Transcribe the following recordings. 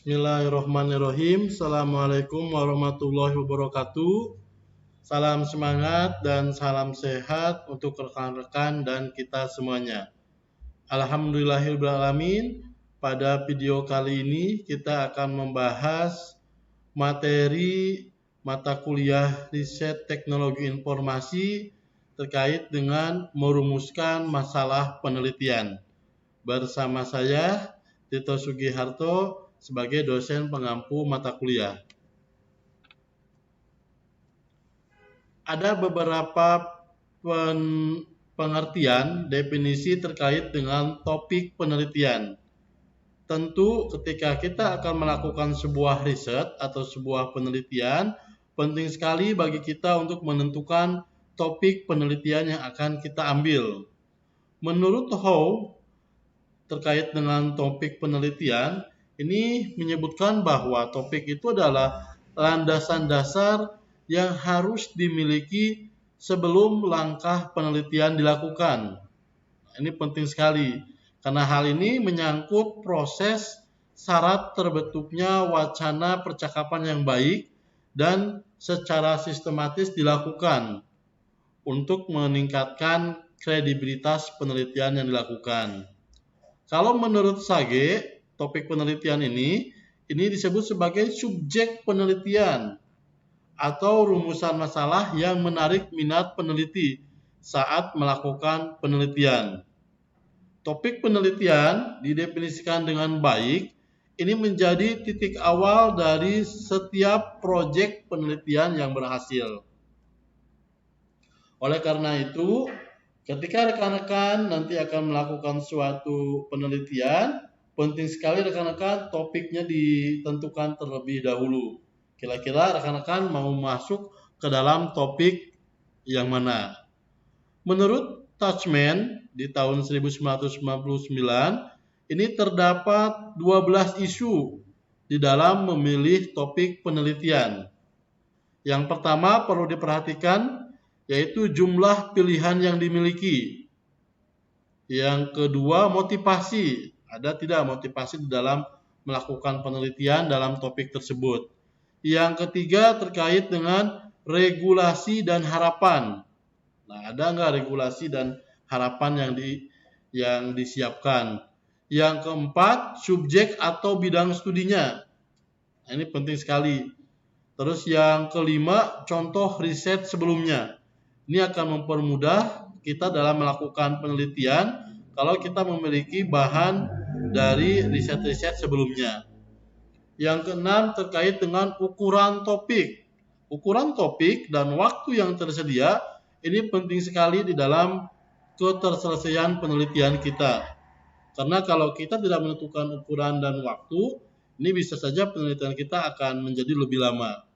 Bismillahirrahmanirrahim. Assalamualaikum warahmatullahi wabarakatuh. Salam semangat dan salam sehat untuk rekan-rekan dan kita semuanya. Alhamdulillahirrahmanirrahim. Pada video kali ini kita akan membahas materi mata kuliah riset teknologi informasi terkait dengan merumuskan masalah penelitian. Bersama saya, Tito Sugiharto, sebagai dosen pengampu mata kuliah. Ada beberapa pengertian definisi terkait dengan topik penelitian. Tentu ketika kita akan melakukan sebuah riset atau sebuah penelitian, penting sekali bagi kita untuk menentukan topik penelitian yang akan kita ambil. Menurut Howe, terkait dengan topik penelitian, ini menyebutkan bahwa topik itu adalah landasan dasar yang harus dimiliki sebelum langkah penelitian dilakukan. Ini penting sekali, karena hal ini menyangkut proses syarat terbentuknya wacana percakapan yang baik dan secara sistematis dilakukan untuk meningkatkan kredibilitas penelitian yang dilakukan. Kalau menurut Sage, topik penelitian ini disebut sebagai subjek penelitian atau rumusan masalah yang menarik minat peneliti saat melakukan penelitian. Topik penelitian didefinisikan dengan baik, ini menjadi titik awal dari setiap proyek penelitian yang berhasil. Oleh karena itu, ketika rekan-rekan nanti akan melakukan suatu penelitian, penting sekali rekan-rekan topiknya ditentukan terlebih dahulu. Kira-kira rekan-rekan mau masuk ke dalam topik yang mana? Menurut Touchman di tahun 1999, ini terdapat 12 isu di dalam memilih topik penelitian. Yang pertama perlu diperhatikan yaitu jumlah pilihan yang dimiliki. Yang kedua, motivasi. Ada tidak motivasi di dalam melakukan penelitian dalam topik tersebut. Yang ketiga, terkait dengan regulasi dan harapan. Nah, ada nggak regulasi dan harapan yang disiapkan? Yang keempat, subjek atau bidang studinya. Nah, ini penting sekali. Terus yang kelima, contoh riset sebelumnya. Ini akan mempermudah kita dalam melakukan penelitian kalau kita memiliki bahan dari riset-riset sebelumnya. Yang keenam terkait dengan ukuran topik. Ukuran topik dan waktu yang tersedia ini penting sekali di dalam keterselesaian penelitian kita. Karena kalau kita tidak menentukan ukuran dan waktu, ini bisa saja penelitian kita akan menjadi lebih lama.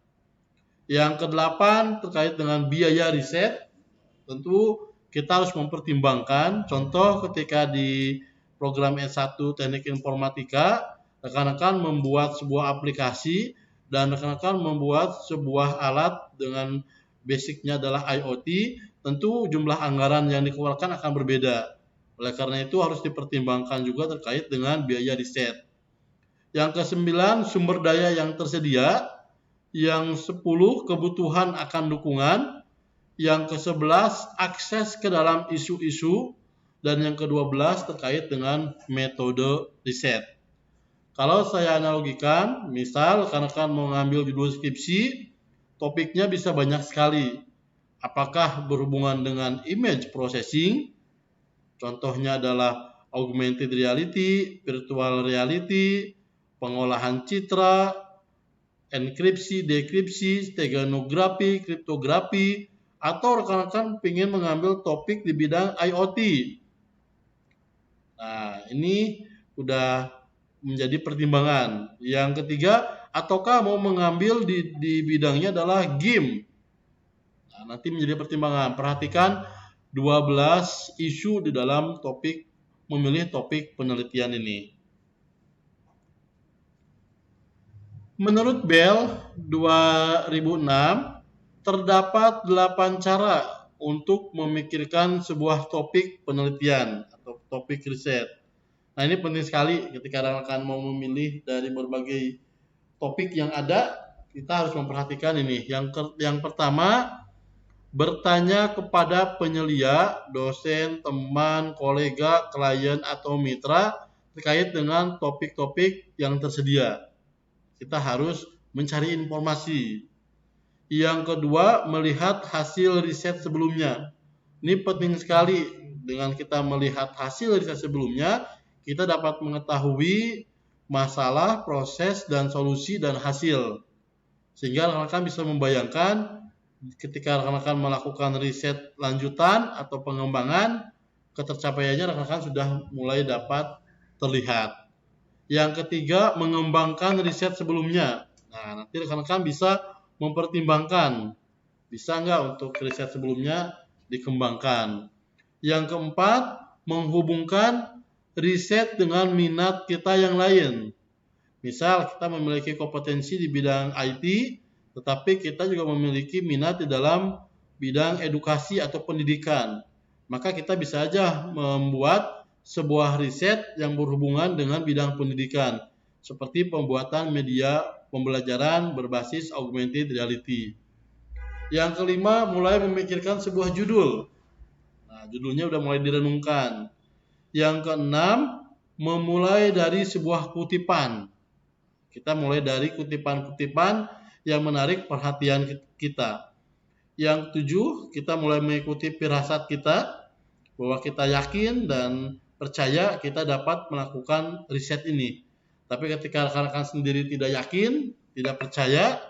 Yang kedelapan terkait dengan biaya riset, tentu kita harus mempertimbangkan. Contoh ketika di program S1 Teknik Informatika, rekan-rekan membuat sebuah aplikasi dan rekan-rekan membuat sebuah alat dengan basicnya adalah IoT, tentu jumlah anggaran yang dikeluarkan akan berbeda. Oleh karena itu harus dipertimbangkan juga terkait dengan biaya riset. Yang kesembilan, sumber daya yang tersedia. Yang 10, kebutuhan akan dukungan. Yang ke-11, akses ke dalam isu-isu. Dan yang ke-12, terkait dengan metode riset. Kalau saya analogikan, misal rekan-rekan mau ngambil judul skripsi, topiknya bisa banyak sekali. Apakah berhubungan dengan image processing, contohnya adalah augmented reality, virtual reality, pengolahan citra, enkripsi, dekripsi, steganografi, kriptografi, atau rekan-rekan ingin mengambil topik di bidang IoT. Nah, ini sudah menjadi pertimbangan. Yang ketiga, ataukah mau mengambil di bidangnya adalah game. Nah, nanti menjadi pertimbangan. Perhatikan 12 isu di dalam topik memilih topik penelitian ini. Menurut Bell 2006, terdapat 8 cara untuk memikirkan sebuah topik penelitian atau topik riset. Nah, ini penting sekali ketika rekan-rekan mau memilih dari berbagai topik yang ada, kita harus memperhatikan ini. Yang pertama, bertanya kepada penyelia, dosen, teman, kolega, klien, atau mitra terkait dengan topik-topik yang tersedia. Kita harus mencari informasi. Yang kedua, melihat hasil riset sebelumnya. Ini penting sekali. Dengan kita melihat hasil riset sebelumnya, kita dapat mengetahui masalah, proses, dan solusi dan hasil. Sehingga rekan-rekan bisa membayangkan ketika rekan-rekan melakukan riset lanjutan atau pengembangan, ketercapaiannya rekan-rekan sudah mulai dapat terlihat. Yang ketiga, mengembangkan riset sebelumnya. Nah, nanti rekan-rekan bisa mempertimbangkan, bisa nggak untuk riset sebelumnya dikembangkan. Yang keempat, menghubungkan riset dengan minat kita yang lain. Misal kita memiliki kompetensi di bidang IT, tetapi kita juga memiliki minat di dalam bidang edukasi atau pendidikan. Maka kita bisa aja membuat sebuah riset yang berhubungan dengan bidang pendidikan, seperti pembuatan media pembelajaran berbasis augmented reality. Yang kelima, mulai memikirkan sebuah judul. Nah, judulnya udah mulai direnungkan. Yang keenam, memulai dari sebuah kutipan. Kita mulai dari kutipan-kutipan yang menarik perhatian kita. Yang tujuh, kita mulai mengikuti firasat kita, bahwa kita yakin dan percaya kita dapat melakukan riset ini. Tapi ketika rekan-rekan sendiri tidak yakin, tidak percaya,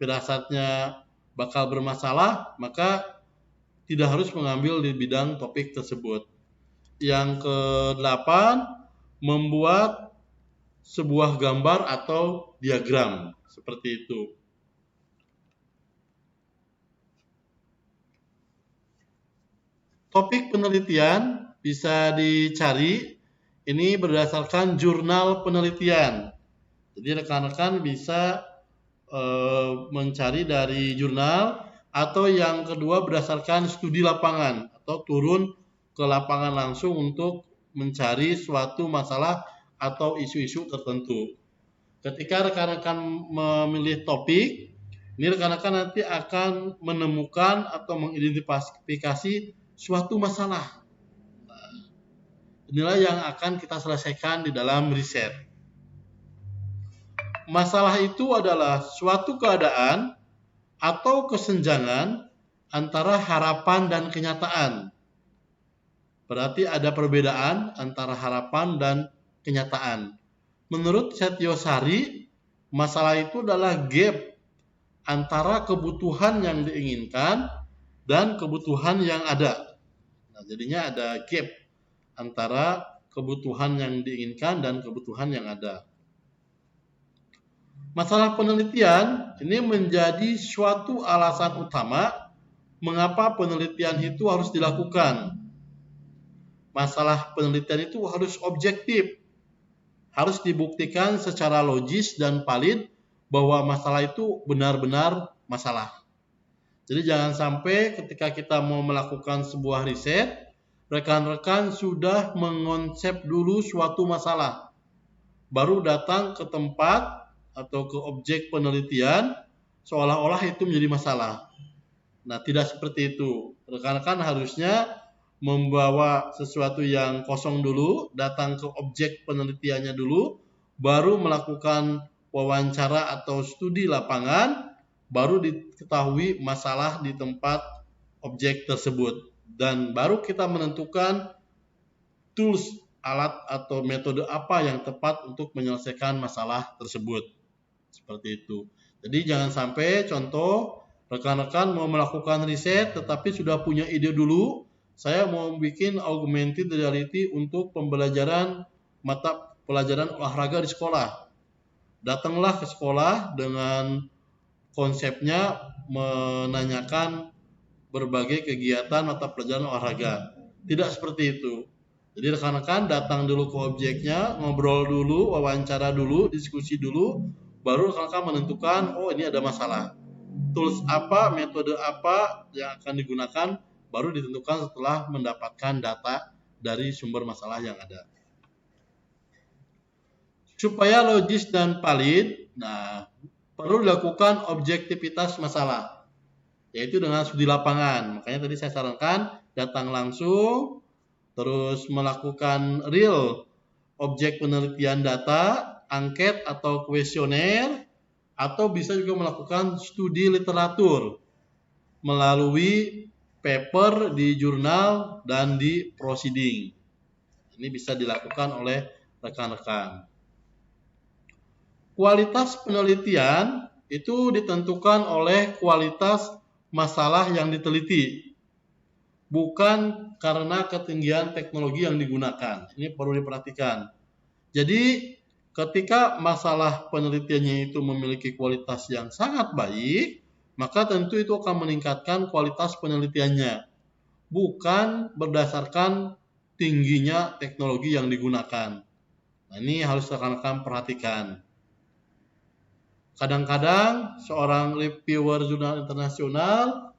firasatnya bakal bermasalah, maka tidak harus mengambil di bidang topik tersebut. Yang kedelapan, membuat sebuah gambar atau diagram seperti itu. Topik penelitian bisa dicari ini berdasarkan jurnal penelitian. Jadi rekan-rekan bisa mencari dari jurnal, atau yang kedua berdasarkan studi lapangan atau turun ke lapangan langsung untuk mencari suatu masalah atau isu-isu tertentu. Ketika rekan-rekan memilih topik, ini rekan-rekan nanti akan menemukan atau mengidentifikasi suatu masalah. Inilah yang akan kita selesaikan di dalam riset. Masalah itu adalah suatu keadaan atau kesenjangan antara harapan dan kenyataan. Berarti ada perbedaan antara harapan dan kenyataan. Menurut Setyosari, masalah itu adalah gap antara kebutuhan yang diinginkan dan kebutuhan yang ada. Nah, jadinya ada gap antara kebutuhan yang diinginkan dan kebutuhan yang ada. Masalah penelitian ini menjadi suatu alasan utama mengapa penelitian itu harus dilakukan. Masalah penelitian itu harus objektif, harus dibuktikan secara logis dan valid bahwa masalah itu benar-benar masalah. Jadi jangan sampai ketika kita mau melakukan sebuah riset, rekan-rekan sudah mengonsep dulu suatu masalah, baru datang ke tempat atau ke objek penelitian seolah-olah itu menjadi masalah. Nah, tidak seperti itu. Rekan-rekan harusnya membawa sesuatu yang kosong dulu, datang ke objek penelitiannya dulu, baru melakukan wawancara atau studi lapangan, baru diketahui masalah di tempat objek tersebut. Dan baru kita menentukan tools, alat atau metode apa yang tepat untuk menyelesaikan masalah tersebut. Seperti itu. Jadi jangan sampai contoh rekan-rekan mau melakukan riset tetapi sudah punya ide dulu, saya mau bikin augmented reality untuk pembelajaran mata pelajaran olahraga di sekolah. Datanglah ke sekolah dengan konsepnya menanyakan berbagai kegiatan mata pelajaran olahraga. Tidak seperti itu. Jadi rekan-rekan datang dulu ke objeknya, ngobrol dulu, wawancara dulu, diskusi dulu, baru rekan-rekan menentukan, oh ini ada masalah. Tools apa, metode apa yang akan digunakan, baru ditentukan setelah mendapatkan data dari sumber masalah yang ada. Supaya logis dan valid, nah perlu dilakukan objektivitas masalah, yaitu dengan studi lapangan. Makanya tadi saya sarankan datang langsung, terus melakukan real objek penelitian data, angket atau kuesioner, atau bisa juga melakukan studi literatur melalui paper di jurnal dan di proceeding. Ini bisa dilakukan oleh rekan-rekan. Kualitas penelitian itu ditentukan oleh kualitas masalah yang diteliti, bukan karena ketinggian teknologi yang digunakan. Ini perlu diperhatikan. Jadi, ketika masalah penelitiannya itu memiliki kualitas yang sangat baik, maka tentu itu akan meningkatkan kualitas penelitiannya, bukan berdasarkan tingginya teknologi yang digunakan. Nah, ini harus rekan-rekan perhatikan. Kadang-kadang seorang reviewer jurnal internasional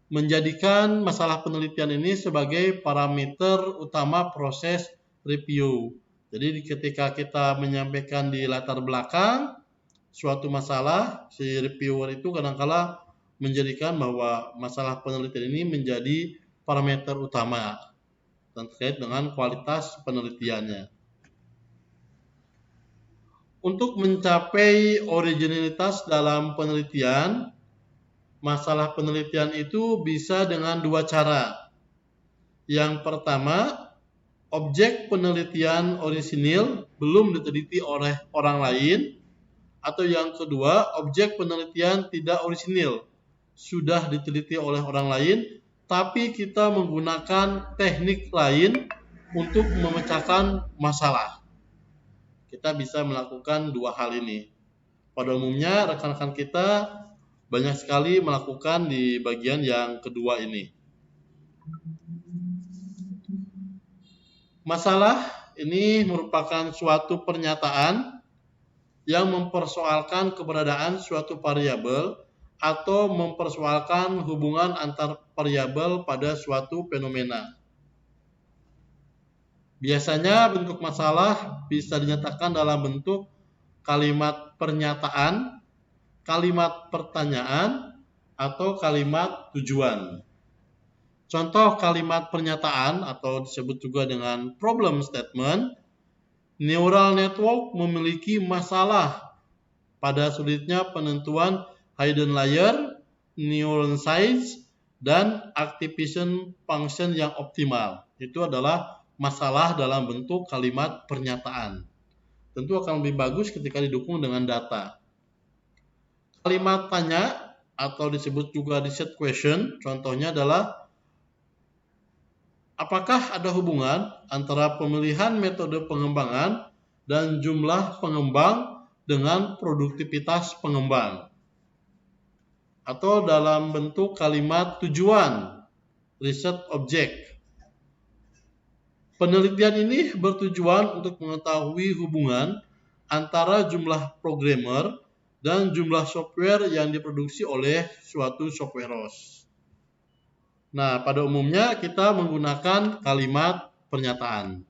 menjadikan masalah penelitian ini sebagai parameter utama proses review. Jadi ketika kita menyampaikan di latar belakang suatu masalah, si reviewer itu kadang-kala menjadikan bahwa masalah penelitian ini menjadi parameter utama terkait dengan kualitas penelitiannya. Untuk mencapai originalitas dalam penelitian, masalah penelitian itu bisa dengan dua cara. Yang pertama, objek penelitian orisinil belum diteliti oleh orang lain, atau yang kedua, objek penelitian tidak orisinil, sudah diteliti oleh orang lain, tapi kita menggunakan teknik lain untuk memecahkan masalah. Kita bisa melakukan dua hal ini. Pada umumnya rekan-rekan kita banyak sekali melakukan di bagian yang kedua ini. Masalah ini merupakan suatu pernyataan yang mempersoalkan keberadaan suatu variabel atau mempersoalkan hubungan antar variabel pada suatu fenomena. Biasanya bentuk masalah bisa dinyatakan dalam bentuk kalimat pernyataan, kalimat pertanyaan, atau kalimat tujuan. Contoh kalimat pernyataan atau disebut juga dengan problem statement, neural network memiliki masalah pada sulitnya penentuan hidden layer, neuron size, dan activation function yang optimal. Itu adalah masalah dalam bentuk kalimat pernyataan. Tentu akan lebih bagus ketika didukung dengan data. Kalimat tanya atau disebut juga research question, contohnya adalah apakah ada hubungan antara pemilihan metode pengembangan dan jumlah pengembang dengan produktivitas pengembang? Atau dalam bentuk kalimat tujuan, research object. Penelitian ini bertujuan untuk mengetahui hubungan antara jumlah programmer dan jumlah software yang diproduksi oleh suatu software house. Nah, pada umumnya kita menggunakan kalimat pernyataan.